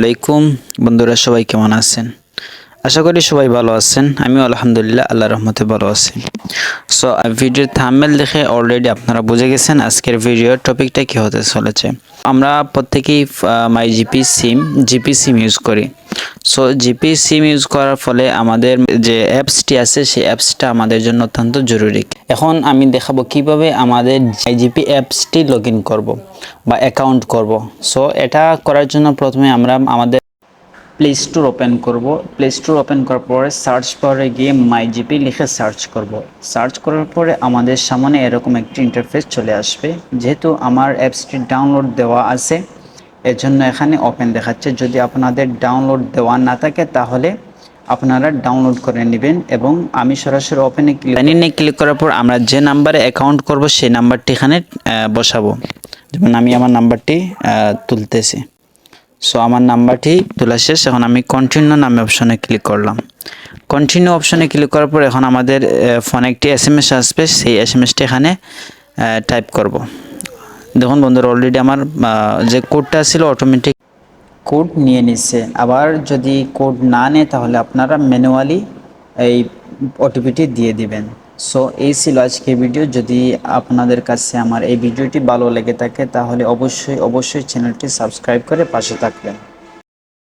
আলাইকুম বন্ধুরা, সবাই কেমন আছেন? আশা করি সবাই ভালো আছেন। আমিও আলহামদুলিল্লাহ আল্লাহর রহমতে ভালো আছি। সো ভিডিওর থাম্বনেল দেখে অলরেডি আপনারা বুঝে গেছেন আজকের ভিডিওর টপিকটা কি হতে চলেছে। আমরা প্রত্যেকেই মাই জিপি সিম ইউজ করি। সো জিপি সিম ইউজ করার ফলে আমাদের যে অ্যাপসটি আছে সেই অ্যাপসটা আমাদের জন্য অত্যন্ত জরুরি। এখন আমি দেখাবো কিভাবে আমাদের জিপি অ্যাপসটি লগ ইন করবো বা অ্যাকাউন্ট করব। সো এটা করার জন্য প্রথমে আমরা আমাদের প্লে স্টোর ওপেন করব। প্লে স্টোর ওপেন করার পরে সার্চ বারে গিয়ে মাই জিপি লিখে সার্চ করব। সার্চ করার পরে আমাদের সামনে এরকম একটি ইন্টারফেস চলে আসবে। যেহেতু আমার অ্যাপসটি ডাউনলোড দেওয়া আছে এর জন্য এখানে ওপেন দেখাচ্ছে। যদি আপনাদের ডাউনলোড দেওয়া না থাকে তাহলে আপনারা ডাউনলোড করে নেবেন। এবং আমি সরাসরি ওপেনে ক্লিক করার পর আমরা যে নাম্বারে অ্যাকাউন্ট করব সেই নাম্বারটি এখানে বসাবো। যেমন আমি আমার নাম্বারটি তুলতেছি। সো আমার নাম্বারটি তোলা শেষ। এখন আমি কন্টিনিউ নামে অপশনে ক্লিক করলাম। কন্টিনিউ অপশনে ক্লিক করার পর এখন আমাদের ফোনে একটি এসএমএস আসবে। সেই এসএমএসটি এখানে টাইপ করব। দেখুন বন্ধুরা, অলরেডি আমার যে কোডটা ছিল অটোমেটিক কোড নিয়ে নিচ্ছে। আবার যদি কোড না নেয় তাহলে আপনারা ম্যানুয়ালি এই ওটিপিটি দিয়ে দিবেন। সো এই ছিল আজকের ভিডিও। যদি আপনাদের কাছে আমার এই ভিডিওটি ভালো লেগে থাকে তাহলে অবশ্যই চ্যানেলটি সাবস্ক্রাইব করে পাশে থাকবেন।